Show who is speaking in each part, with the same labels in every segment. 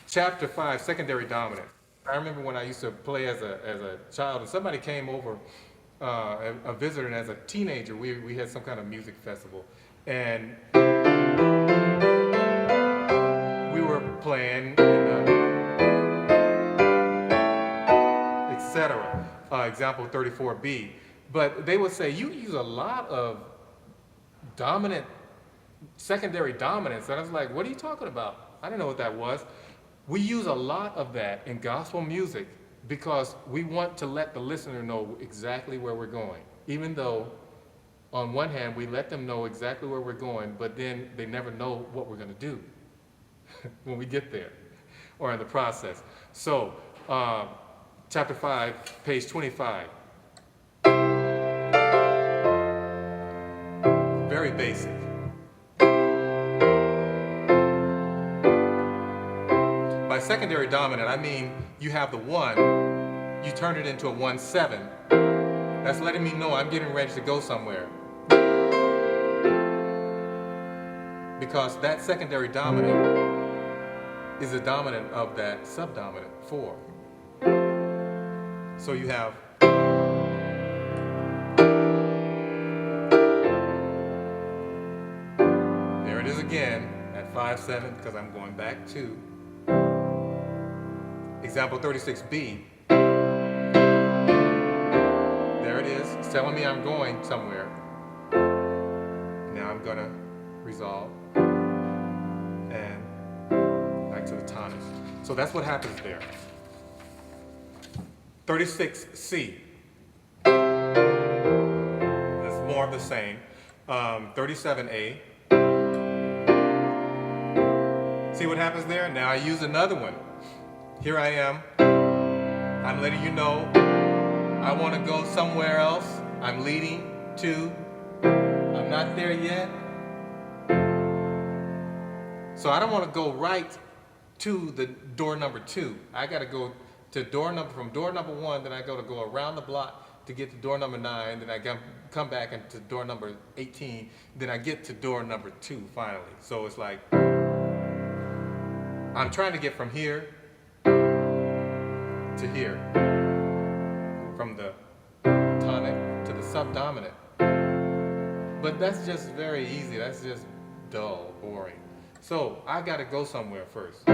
Speaker 1: Chapter 5, secondary dominant. I remember when I used to play as a child, and somebody came over, a visitor, and as a teenager, we had some kind of music festival. And we were playing, etc. Example 34B. But they would say, you use a lot of dominant, secondary dominance. And I was like, what are you talking about? I didn't know what that was. We use a lot of that in gospel music because we want to let the listener know exactly where we're going. Even though, on one hand, we let them know exactly where we're going, but then they never know what we're going to do when we get there or in the process. So, chapter 5, page 25. Very basic. By secondary dominant, I mean you have the 1, you turn it into a 1-7. That's letting me know I'm getting ready to go somewhere. Because that secondary dominant is the dominant of that subdominant 4. So you have there it is again at 5-7 because I'm going back to example 36B. There it is. It's telling me I'm going somewhere. Now I'm gonna resolve and back to the tonic. So that's what happens there. 36C. That's more of the same. 37A. See what happens there? Now I use another one. Here I am. I'm letting you know I want to go somewhere else. I'm leading to. I'm not there yet. So I don't want to go right to the door number 2. I got to go to from door number 1, then I go around the block to get to door number 9, then I come back into door number 18, then I get to door number 2 finally. So it's like I'm trying to get from here to here, from the tonic to the subdominant. But that's just very easy. That's just dull, boring. So I got to go somewhere first.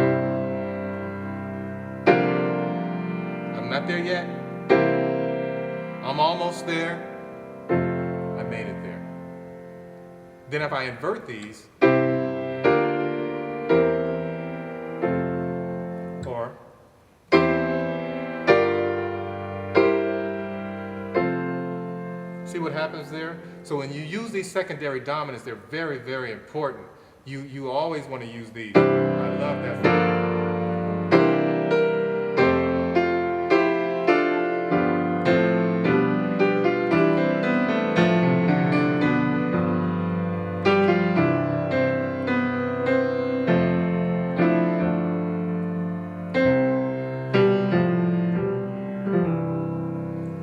Speaker 1: I'm not there yet. I'm almost there. I made it there. Then if I invert these, or see what happens there? So when you use these secondary dominants, they're very, very important. You always want to use these. I love that.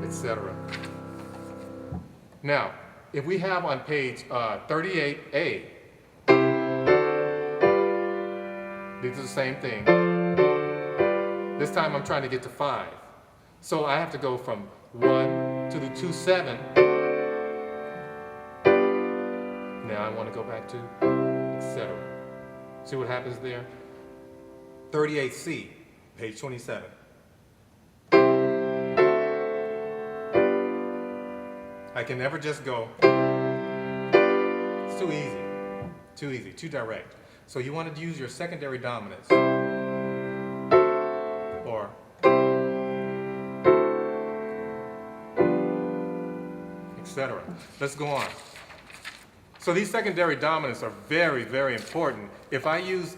Speaker 1: Etc. Now, if we have on page 38A, these are the same thing. This time I'm trying to get to 5. So I have to go from 1 to the 2-7. Now I want to go back to, etc. See what happens there? 38C, page 27. I can never just go. It's too easy. Too easy, too direct. So you want to use your secondary dominance. Or etc. Let's go on. So these secondary dominants are very, very important. If I use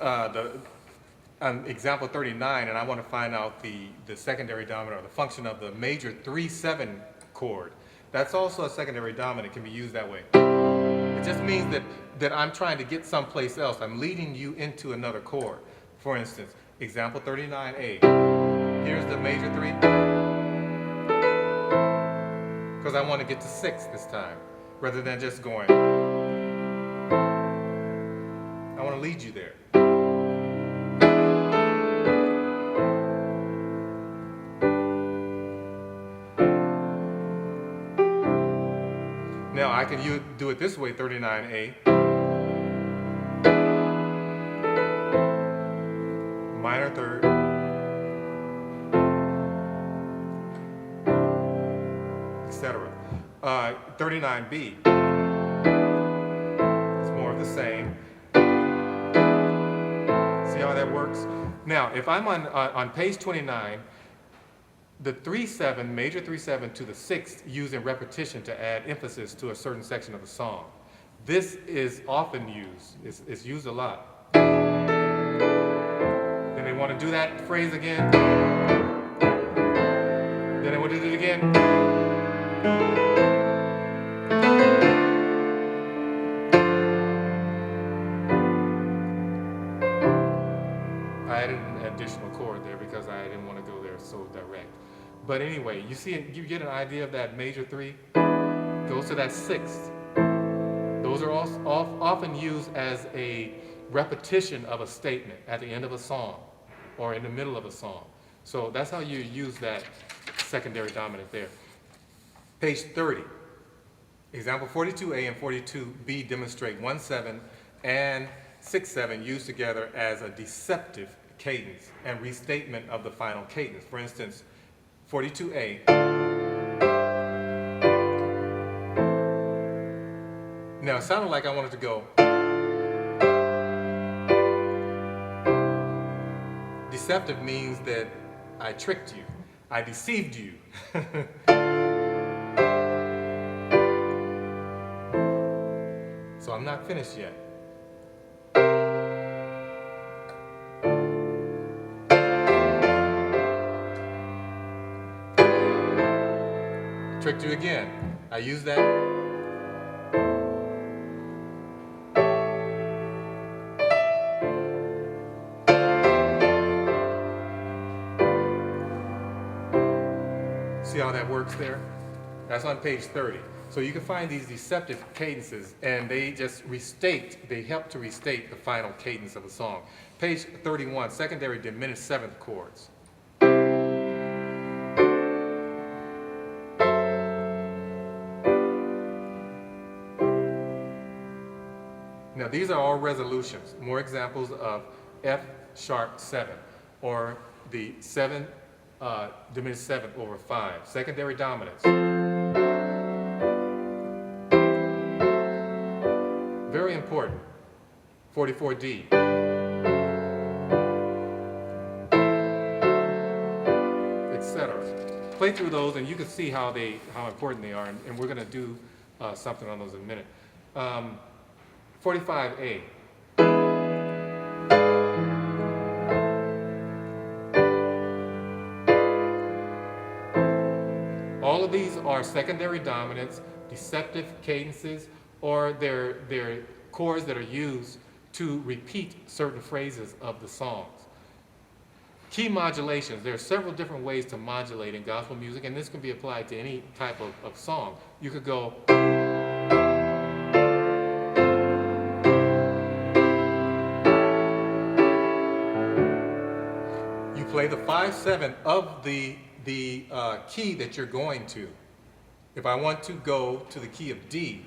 Speaker 1: example 39 and I want to find out the secondary dominant or the function of the major 3-7 chord, that's also a secondary dominant, can be used that way. It just means that I'm trying to get someplace else. I'm leading you into another chord. For instance, example 39A. Here's the major 3. Because I want to get to 6 this time, rather than just going. I want to lead you there. I can do it this way, 39A. Minor third. Etc. 39B. It's more of the same. See how that works? Now, if I'm on page 29, the 3/7, major 3/7 to the 6th, used in repetition to add emphasis to a certain section of the song. This is often used. It's used a lot. Then they want to do that phrase again. Then they want to do it again. I added an additional chord there because I didn't want to go there so direct. But anyway, you see, you get an idea of that major 3? Goes to that 6th. Those are often used as a repetition of a statement at the end of a song or in the middle of a song. So that's how you use that secondary dominant there. Page 30. Example 42A and 42B demonstrate 1/7 and 6/7 used together as a deceptive cadence and restatement of the final cadence. For instance, 42A. Now it sounded like I wanted to go. Deceptive means that I tricked you. I deceived you. So I'm not finished yet. Tricked you again. I use that. See how that works there? That's on page 30. So you can find these deceptive cadences, and they just they help to restate the final cadence of a song. Page 31, secondary diminished seventh chords. Now these are all resolutions, more examples of F sharp 7, or the 7 diminished 7th over 5, secondary dominants. Very important, 44D. Etc. Play through those and you can see how important they are, and we're going to do something on those in a minute. 45A. All of these are secondary dominants, deceptive cadences, or they're chords that are used to repeat certain phrases of the songs. Key modulations. There are several different ways to modulate in gospel music, and this can be applied to any type of song. You could go. You play the 5/7 of the key that you're going to. If I want to go to the key of D,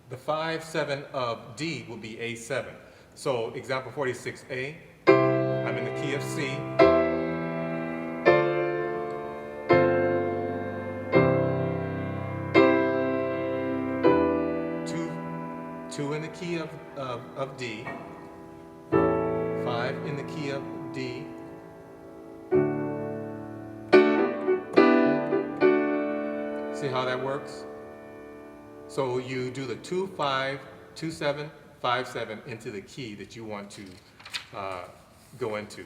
Speaker 1: the 5/7 of D will be A7. So example 46A, I'm in the key of C. Two in the key of D, 5 in the key of D. See how that works? So you do the 2-5, 2-7, 5-7 into the key that you want to go into.